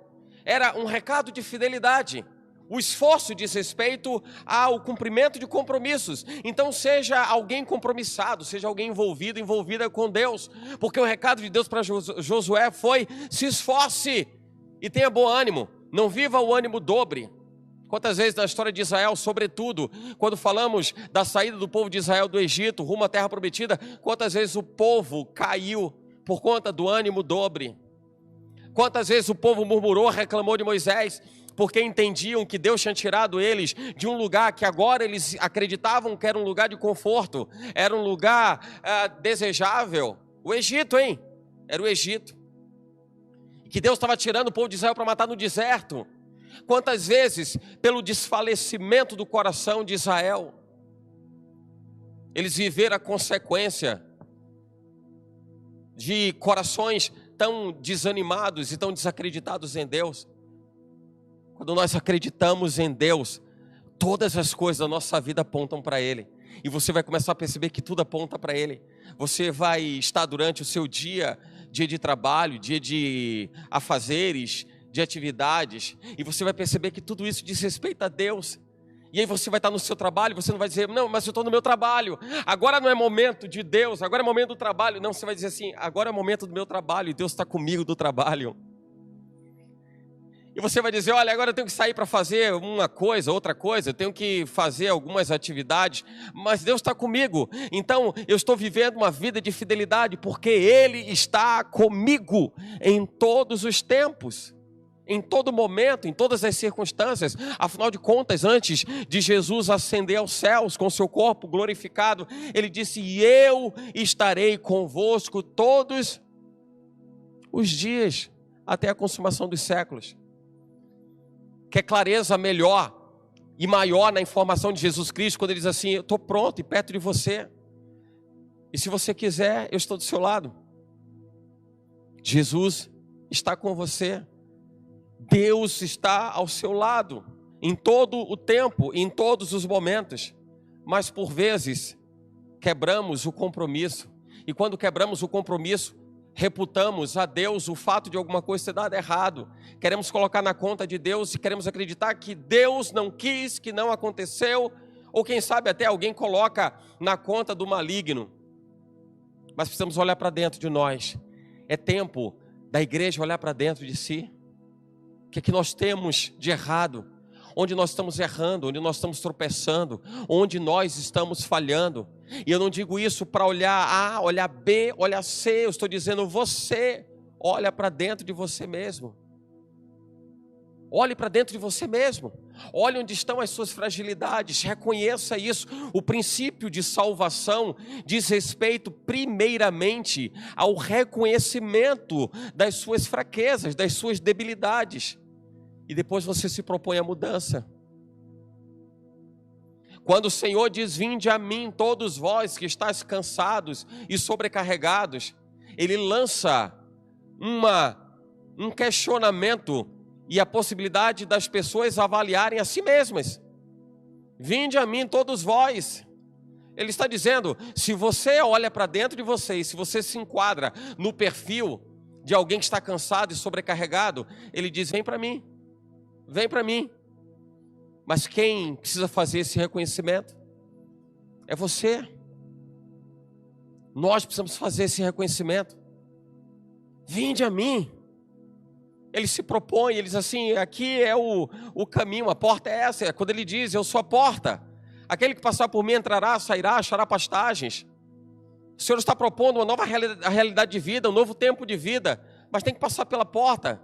era um recado de fidelidade. O esforço diz respeito ao cumprimento de compromissos. Então seja alguém compromissado, seja alguém envolvida com Deus. Porque o recado de Deus para Josué foi: se esforce e tenha bom ânimo. Não viva o ânimo dobre. Quantas vezes na história de Israel, sobretudo, quando falamos da saída do povo de Israel do Egito, rumo à terra prometida, quantas vezes o povo caiu por conta do ânimo dobre? Quantas vezes o povo murmurou, reclamou de Moisés, porque entendiam que Deus tinha tirado eles de um lugar que agora eles acreditavam que era um lugar de conforto, era um lugar desejável. O Egito, hein? Era o Egito. Que Deus estava tirando o povo de Israel para matar no deserto. Quantas vezes, pelo desfalecimento do coração de Israel, eles viveram a consequência de corações tão desanimados e tão desacreditados em Deus. Quando nós acreditamos em Deus, todas as coisas da nossa vida apontam para Ele. E você vai começar a perceber que tudo aponta para Ele. Você vai estar durante o seu dia de trabalho, dia de afazeres, de atividades, e você vai perceber que tudo isso diz respeito a Deus. E aí você vai estar no seu trabalho, você não vai dizer: não, mas eu estou no meu trabalho, agora não é momento de Deus, agora é momento do trabalho. Não, você vai dizer assim: agora é momento do meu trabalho, e Deus está comigo do trabalho. E você vai dizer: olha, agora eu tenho que sair para fazer uma coisa, outra coisa, eu tenho que fazer algumas atividades, mas Deus está comigo. Então eu estou vivendo uma vida de fidelidade, porque Ele está comigo em todos os tempos, em todo momento, em todas as circunstâncias. Afinal de contas, antes de Jesus ascender aos céus com seu corpo glorificado, Ele disse: e eu estarei convosco todos os dias, até a consumação dos séculos. Quer clareza melhor e maior na informação de Jesus Cristo, quando Ele diz assim: eu estou pronto e perto de você, e se você quiser, eu estou do seu lado. Jesus está com você, Deus está ao seu lado. em todo o tempo, em todos os momentos, mas por vezes quebramos o compromisso. E quando quebramos o compromisso, reputamos a Deus o fato de alguma coisa ter dado errado. Queremos colocar na conta de Deus e queremos acreditar que Deus não quis, que não aconteceu, ou quem sabe até alguém coloca na conta do maligno. Mas precisamos olhar para dentro de nós. É tempo da igreja olhar para dentro de si. O que é que nós temos de errado? Onde nós estamos errando, onde nós estamos tropeçando, onde nós estamos falhando. E eu não digo isso para olhar A, olhar B, olhar C, eu estou dizendo você olha para dentro de você mesmo. Olhe para dentro de você mesmo. Olhe onde estão as suas fragilidades, reconheça isso. O princípio de salvação diz respeito primeiramente ao reconhecimento das suas fraquezas, das suas debilidades. E depois você se propõe a mudança. Quando o Senhor diz, vinde a mim todos vós que estáis cansados e sobrecarregados, Ele lança um questionamento e a possibilidade das pessoas avaliarem a si mesmas. Vinde a mim todos vós. Ele está dizendo, se você olha para dentro de você e se você se enquadra no perfil de alguém que está cansado e sobrecarregado, Ele diz, vem para mim. Vem para mim. Mas quem precisa fazer esse reconhecimento é você. Nós precisamos fazer esse reconhecimento. Vinde a mim. Ele se propõe, ele diz assim, aqui é o caminho, a porta é essa. Quando ele diz, eu sou a porta. Aquele que passar por mim entrará, sairá, achará pastagens. O Senhor está propondo uma nova realidade de vida, um novo tempo de vida. Mas tem que passar pela porta.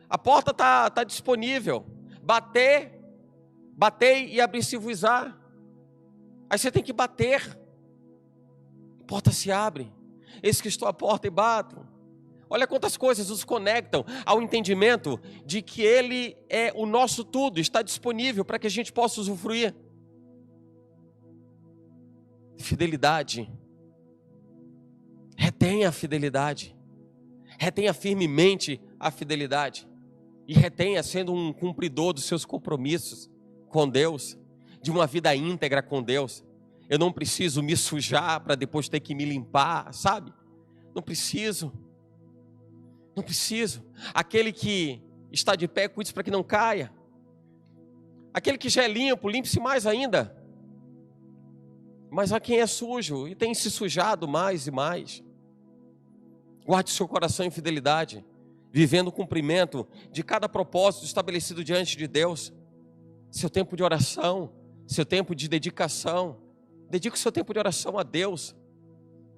A porta está disponível. Batei e abrir-se-vos-á. Aí você tem que bater. A porta se abre. Eis que estou à porta e bato. Olha quantas coisas nos conectam ao entendimento de que Ele é o nosso tudo, está disponível para que a gente possa usufruir. Fidelidade. Retenha a fidelidade. Retenha firmemente a fidelidade. E retenha sendo um cumpridor dos seus compromissos com Deus, de uma vida íntegra com Deus. Eu não preciso me sujar para depois ter que me limpar, sabe? Não preciso. Não preciso. Aquele que está de pé, cuide para que não caia. Aquele que já é limpo, limpe-se mais ainda. Mas há quem é sujo e tem se sujado mais e mais. Guarde seu coração em fidelidade, vivendo o cumprimento de cada propósito estabelecido diante de Deus. Seu tempo de oração, seu tempo de dedicação. Dedique o seu tempo de oração a Deus.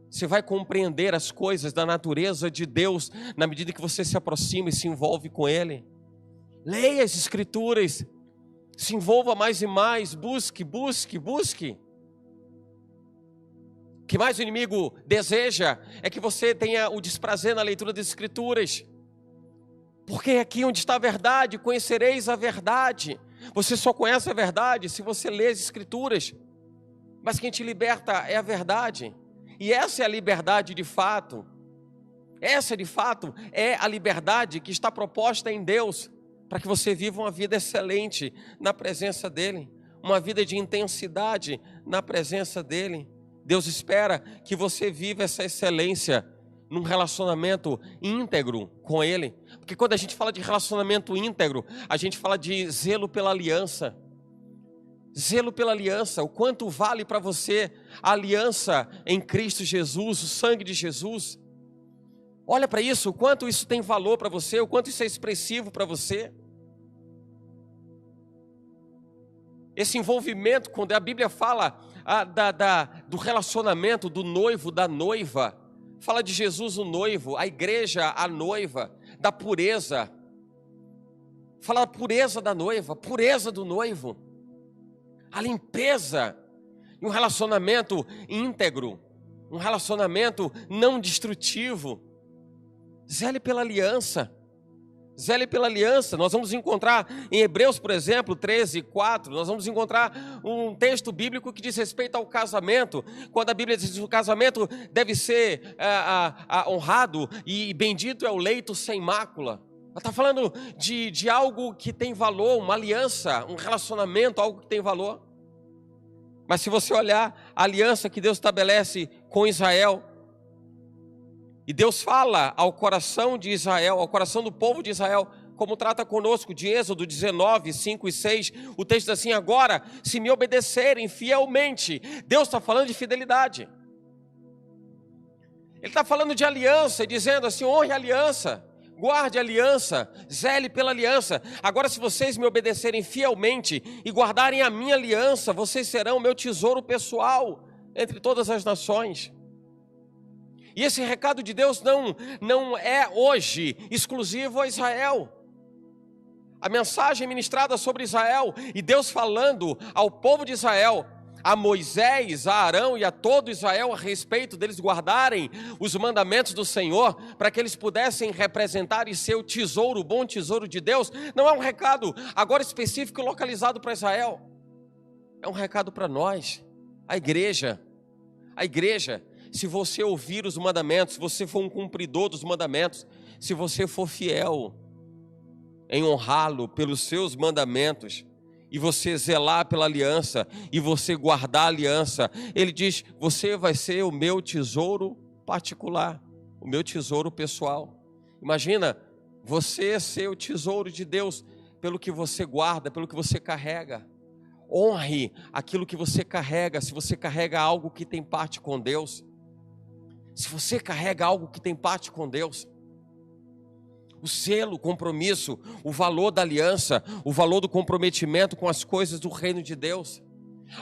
Você vai compreender as coisas da natureza de Deus na medida que você se aproxima e se envolve com Ele. Leia as Escrituras, se envolva mais e mais, busque. O que mais o inimigo deseja é que você tenha o desprazer na leitura das Escrituras. Porque é aqui onde está a verdade, conhecereis a verdade. Você só conhece a verdade se você lê as Escrituras. Mas quem te liberta é a verdade. E essa é a liberdade de fato. Essa de fato é a liberdade que está proposta em Deus, para que você viva uma vida excelente na presença dEle, uma vida de intensidade na presença dEle. Deus espera que você viva essa excelência num relacionamento íntegro com Ele, porque quando a gente fala de relacionamento íntegro, a gente fala de zelo pela aliança. Zelo pela aliança, o quanto vale para você a aliança em Cristo Jesus, o sangue de Jesus. Olha para isso, o quanto isso tem valor para você, o quanto isso é expressivo para você. Esse envolvimento, quando a Bíblia fala do relacionamento do noivo, da noiva, fala de Jesus o noivo, a igreja a noiva, da pureza. Fala da pureza da noiva, pureza do noivo. A limpeza e um relacionamento íntegro, um relacionamento não destrutivo. Zele pela aliança. Zele pela aliança. Nós vamos encontrar em Hebreus, por exemplo, 13:4, nós vamos encontrar um texto bíblico que diz respeito ao casamento, quando a Bíblia diz que o casamento deve ser honrado e bendito é o leito sem mácula. Ela está falando de algo que tem valor, uma aliança, um relacionamento, algo que tem valor. Mas se você olhar a aliança que Deus estabelece com Israel, e Deus fala ao coração de Israel, ao coração do povo de Israel, como trata conosco, de Êxodo 19, 5 e 6, o texto diz assim: agora, se me obedecerem fielmente, Deus está falando de fidelidade. Ele está falando de aliança, dizendo assim: honre a aliança, guarde a aliança, zele pela aliança. Agora, se vocês me obedecerem fielmente e guardarem a minha aliança, vocês serão o meu tesouro pessoal entre todas as nações. E esse recado de Deus não é hoje exclusivo a Israel. A mensagem ministrada sobre Israel e Deus falando ao povo de Israel, a Moisés, a Arão e a todo Israel a respeito deles guardarem os mandamentos do Senhor, para que eles pudessem representar e ser o tesouro, o bom tesouro de Deus, não é um recado agora específico e localizado para Israel. É um recado para nós, a igreja. A igreja, se você ouvir os mandamentos, se você for um cumpridor dos mandamentos, se você for fiel em honrá-lo pelos seus mandamentos, e você zelar pela aliança, e você guardar a aliança, ele diz: você vai ser o meu tesouro particular, o meu tesouro pessoal. Imagina você ser o tesouro de Deus pelo que você guarda, pelo que você carrega. Honre aquilo que você carrega. Se você carrega algo que tem parte com Deus, se você carrega algo que tem parte com Deus, o selo, o compromisso, o valor da aliança, o valor do comprometimento com as coisas do reino de Deus.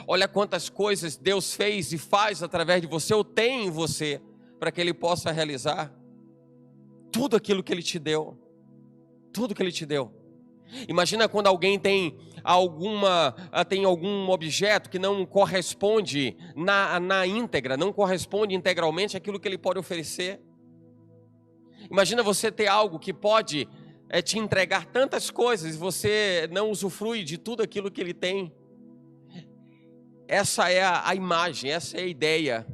Olha quantas coisas Deus fez e faz através de você, ou tem em você, para que Ele possa realizar tudo aquilo que Ele te deu. Tudo que Ele te deu. Imagina quando alguém tem algum objeto que não corresponde na íntegra, não corresponde integralmente àquilo que ele pode oferecer. Imagina você ter algo que pode te entregar tantas coisas e você não usufrui de tudo aquilo que ele tem. Essa é a imagem, essa é a ideia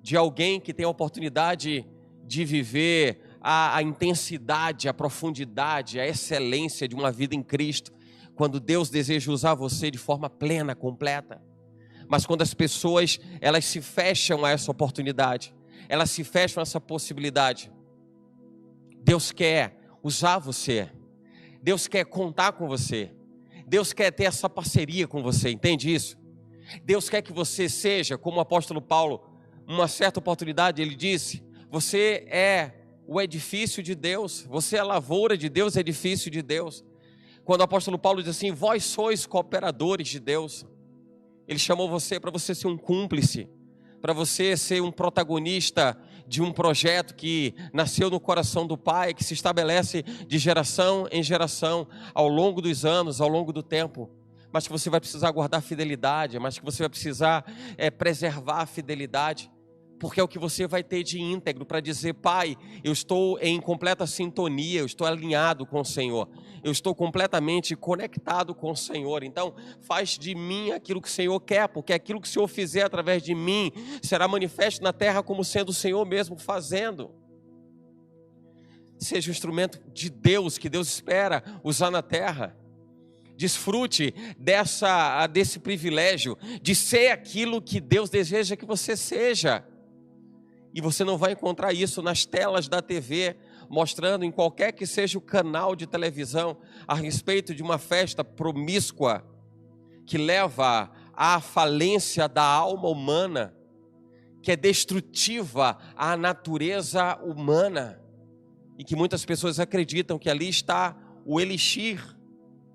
de alguém que tem a oportunidade de viver a intensidade, a profundidade, a excelência de uma vida em Cristo, quando Deus deseja usar você de forma plena, completa. Mas quando as pessoas, elas se fecham a essa oportunidade, elas se fecham a essa possibilidade, Deus quer usar você, Deus quer contar com você, Deus quer ter essa parceria com você, entende isso? Deus quer que você seja, como o apóstolo Paulo, uma certa oportunidade, ele disse: você é o edifício de Deus, você é a lavoura de Deus, edifício de Deus. Quando o apóstolo Paulo diz assim: vós sois cooperadores de Deus, ele chamou você para você ser um cúmplice, para você ser um protagonista de um projeto que nasceu no coração do Pai, que se estabelece de geração em geração, ao longo dos anos, ao longo do tempo, mas que você vai precisar guardar fidelidade, mas que você vai precisar preservar a fidelidade, porque é o que você vai ter de íntegro para dizer: Pai, eu estou em completa sintonia, eu estou alinhado com o Senhor, eu estou completamente conectado com o Senhor, então faz de mim aquilo que o Senhor quer, porque aquilo que o Senhor fizer através de mim será manifesto na terra como sendo o Senhor mesmo fazendo. Seja o instrumento de Deus, que Deus espera usar na terra. Desfrute desse privilégio de ser aquilo que Deus deseja que você seja. E você não vai encontrar isso nas telas da TV, mostrando em qualquer que seja o canal de televisão a respeito de uma festa promíscua que leva à falência da alma humana, que é destrutiva à natureza humana, e que muitas pessoas acreditam que ali está o elixir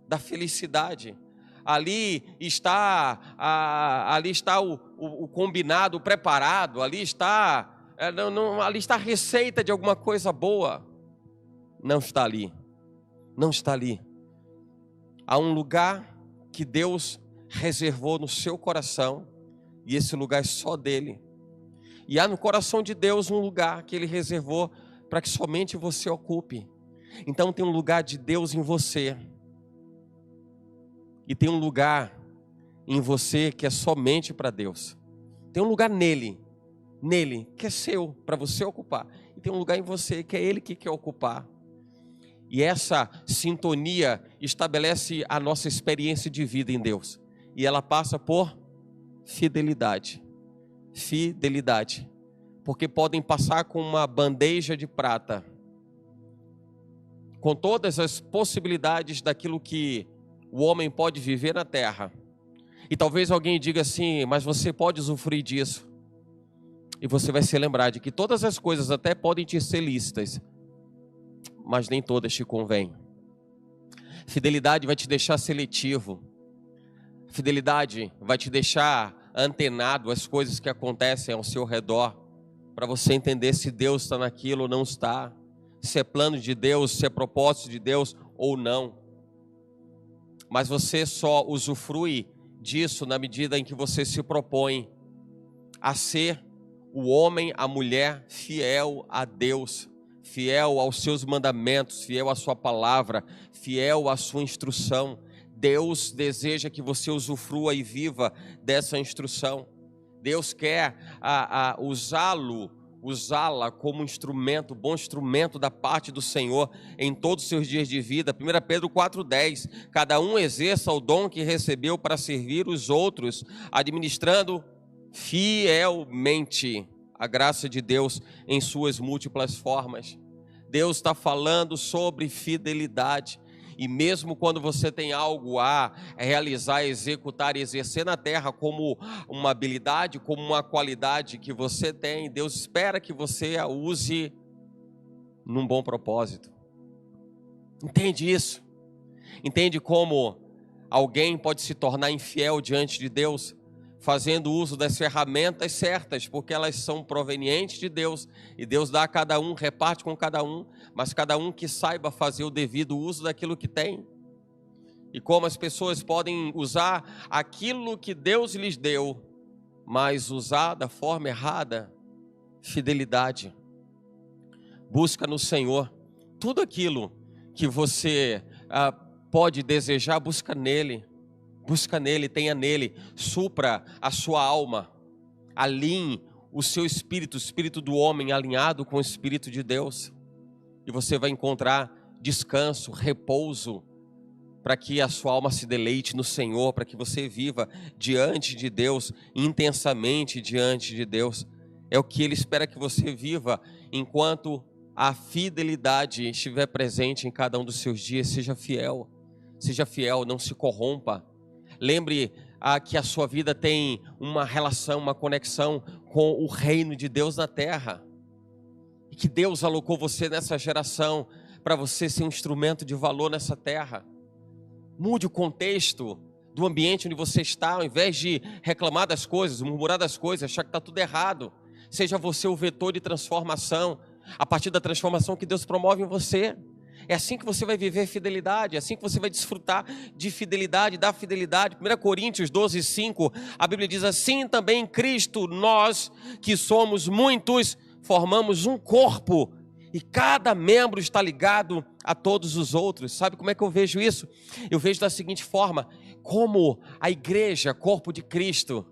da felicidade. Ali está o combinado, o preparado, ali está a receita de alguma coisa boa. Não está ali, não está ali. Há um lugar que Deus reservou no seu coração, e esse lugar é só dele. E há no coração de Deus um lugar que Ele reservou para que somente você ocupe. Então tem um lugar de Deus em você, e tem um lugar em você que é somente para Deus. Tem um lugar nele que é seu, para você ocupar. E tem um lugar em você que é Ele que quer ocupar. E essa sintonia estabelece a nossa experiência de vida em Deus. E ela passa por fidelidade. Fidelidade. Porque podem passar com uma bandeja de prata, com todas as possibilidades daquilo que o homem pode viver na terra. E talvez alguém diga assim, mas você pode usufruir disso. E você vai se lembrar de que todas as coisas até podem te ser lícitas, mas nem todas te convêm. Fidelidade vai te deixar seletivo. Fidelidade vai te deixar antenado às coisas que acontecem ao seu redor, para você entender se Deus está naquilo ou não está, se é plano de Deus, se é propósito de Deus ou não. Mas você só usufrui disso na medida em que você se propõe a ser o homem, a mulher fiel a Deus, fiel aos seus mandamentos, fiel à sua palavra, fiel à sua instrução. Deus deseja que você usufrua e viva dessa instrução. Deus quer usá-la como instrumento, bom instrumento da parte do Senhor em todos os seus dias de vida. 1 Pedro 4,10, cada um exerça o dom que recebeu para servir os outros, administrando fielmente a graça de Deus em suas múltiplas formas. Deus está falando sobre fidelidade. E mesmo quando você tem algo a realizar, executar e exercer na terra como uma habilidade, como uma qualidade que você tem, Deus espera que você a use num bom propósito. Entende isso? Entende como alguém pode se tornar infiel diante de Deus, fazendo uso das ferramentas certas, porque elas são provenientes de Deus, e Deus dá a cada um, reparte com cada um, mas cada um que saiba fazer o devido uso daquilo que tem. E como as pessoas podem usar aquilo que Deus lhes deu, mas usar da forma errada. Fidelidade. Busca no Senhor tudo aquilo que você pode desejar, busca nele. Busca nele, tenha nele, supra a sua alma, alinhe o seu espírito, o espírito do homem alinhado com o espírito de Deus, e você vai encontrar descanso, repouso, para que a sua alma se deleite no Senhor, para que você viva diante de Deus, intensamente diante de Deus. É o que Ele espera que você viva, enquanto a fidelidade estiver presente em cada um dos seus dias. Seja fiel, não se corrompa. Lembre que a sua vida tem uma relação, uma conexão com o reino de Deus na terra. E que Deus alocou você nessa geração para você ser um instrumento de valor nessa terra. Mude o contexto do ambiente onde você está, ao invés de reclamar das coisas, murmurar das coisas, achar que está tudo errado. Seja você o vetor de transformação, a partir da transformação que Deus promove em você. É assim que você vai viver fidelidade, é assim que você vai desfrutar de fidelidade, da fidelidade. 1 Coríntios 12:5, a Bíblia diz assim: também em Cristo, nós que somos muitos, formamos um corpo, e cada membro está ligado a todos os outros. Sabe como é que eu vejo isso? Eu vejo da seguinte forma: como a igreja, corpo de Cristo,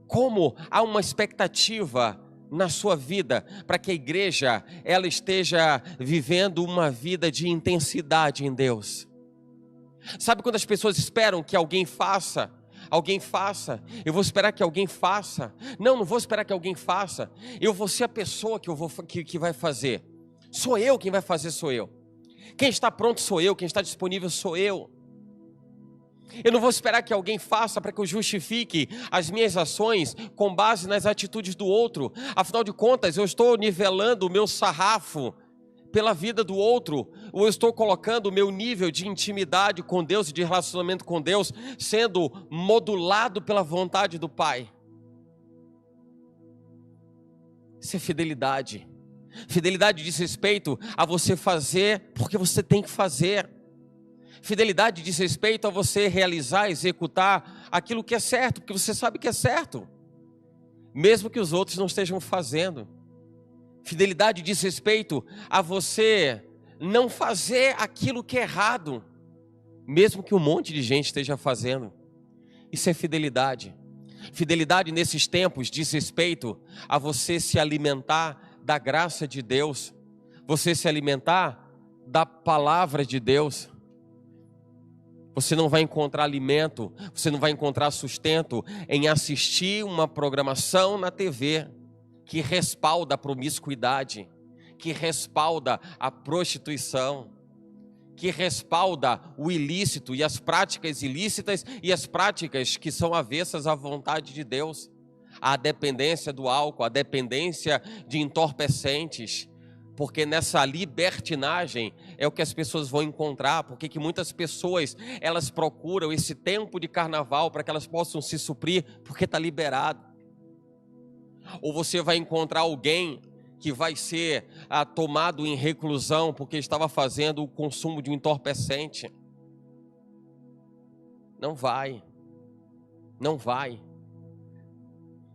como há uma expectativa na sua vida, para que a igreja ela esteja vivendo uma vida de intensidade em Deus. Sabe quando as pessoas esperam que alguém faça, eu vou esperar que alguém faça. Não vou esperar que alguém faça, eu vou ser a pessoa que vai fazer. Sou eu quem vai fazer, sou eu. Quem está pronto sou eu, quem está disponível sou eu. Eu não vou esperar que alguém faça para que eu justifique as minhas ações com base nas atitudes do outro. Afinal de contas, eu estou nivelando o meu sarrafo pela vida do outro, ou eu estou colocando o meu nível de intimidade com Deus e de relacionamento com Deus sendo modulado pela vontade do Pai. Isso é fidelidade. Fidelidade diz respeito a você fazer porque você tem que fazer. Fidelidade diz respeito a você realizar, executar aquilo que é certo, porque você sabe que é certo, mesmo que os outros não estejam fazendo. Fidelidade diz respeito a você não fazer aquilo que é errado, mesmo que um monte de gente esteja fazendo. Isso é fidelidade. Fidelidade nesses tempos diz respeito a você se alimentar da graça de Deus, você se alimentar da palavra de Deus. Você não vai encontrar alimento, você não vai encontrar sustento em assistir uma programação na TV que respalda a promiscuidade, que respalda a prostituição, que respalda o ilícito e as práticas ilícitas e as práticas que são avessas à vontade de Deus. A dependência do álcool, a dependência de entorpecentes, porque nessa libertinagem é o que as pessoas vão encontrar, porque que muitas pessoas, elas procuram esse tempo de carnaval para que elas possam se suprir, porque está liberado. Ou você vai encontrar alguém que vai ser tomado em reclusão porque estava fazendo o consumo de um entorpecente. Não vai. Não vai.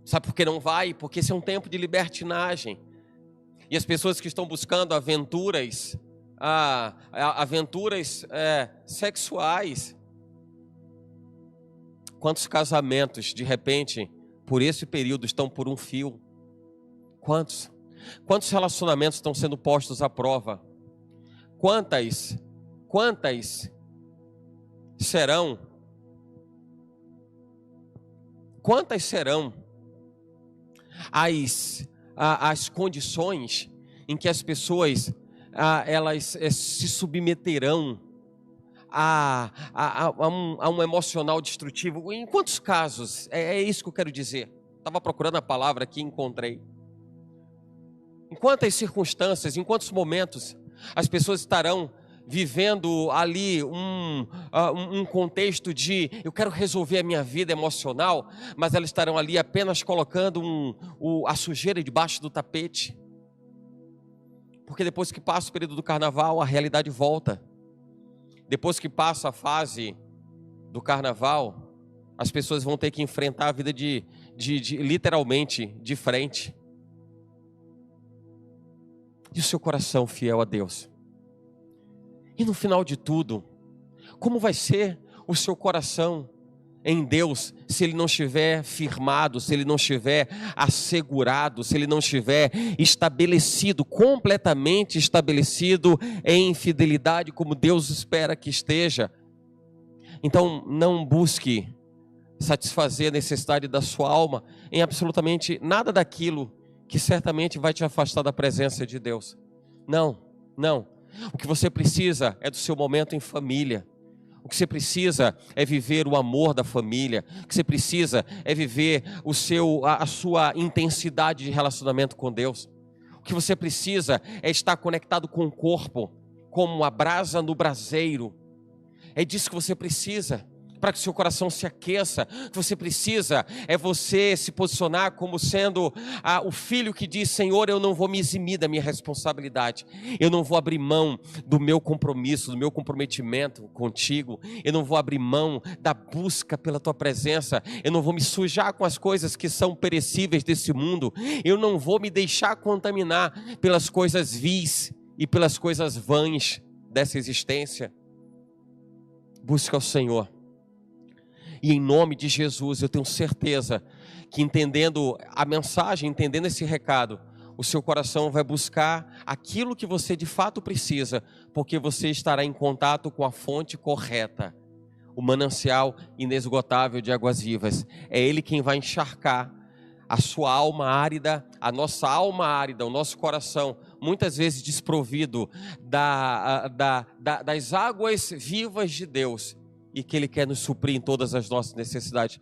Sabe por que não vai? Porque esse é um tempo de libertinagem. E as pessoas que estão buscando aventuras, sexuais. Quantos casamentos, de repente, por esse período, estão por um fio? Quantos? Quantos relacionamentos estão sendo postos à prova? Quantas serão? Quantas serão as condições em que as pessoas elas se submeterão a um emocional destrutivo? Em quantos casos? É isso que eu quero dizer. Estava procurando a palavra aqui e encontrei. Em quantas circunstâncias, em quantos momentos as pessoas estarão vivendo ali um contexto de eu quero resolver a minha vida emocional, mas elas estarão ali apenas colocando a sujeira debaixo do tapete. Porque depois que passa o período do carnaval, a realidade volta. Depois que passa a fase do carnaval, as pessoas vão ter que enfrentar a vida literalmente de frente. E o seu coração fiel a Deus? E no final de tudo, como vai ser o seu coração em Deus se ele não estiver firmado, se ele não estiver assegurado, se ele não estiver estabelecido, completamente estabelecido em fidelidade como Deus espera que esteja? Então não busque satisfazer a necessidade da sua alma em absolutamente nada daquilo que certamente vai te afastar da presença de Deus. Não. O que você precisa é do seu momento em família. O que você precisa é viver o amor da família. O que você precisa é viver a sua intensidade de relacionamento com Deus. O que você precisa é estar conectado com o corpo, como a brasa no braseiro. É disso que você precisa, para que o seu coração se aqueça. O que você precisa é você se posicionar como sendo o filho que diz: Senhor, eu não vou me eximir da minha responsabilidade, eu não vou abrir mão do meu compromisso, do meu comprometimento contigo, eu não vou abrir mão da busca pela tua presença, eu não vou me sujar com as coisas que são perecíveis desse mundo, eu não vou me deixar contaminar pelas coisas vis e pelas coisas vãs dessa existência. Busca ao Senhor. E em nome de Jesus, eu tenho certeza que entendendo a mensagem, entendendo esse recado, o seu coração vai buscar aquilo que você de fato precisa, porque você estará em contato com a fonte correta, o manancial inesgotável de águas vivas. É Ele quem vai encharcar a sua alma árida, a nossa alma árida, o nosso coração, muitas vezes desprovido das águas vivas de Deus, e que Ele quer nos suprir em todas as nossas necessidades.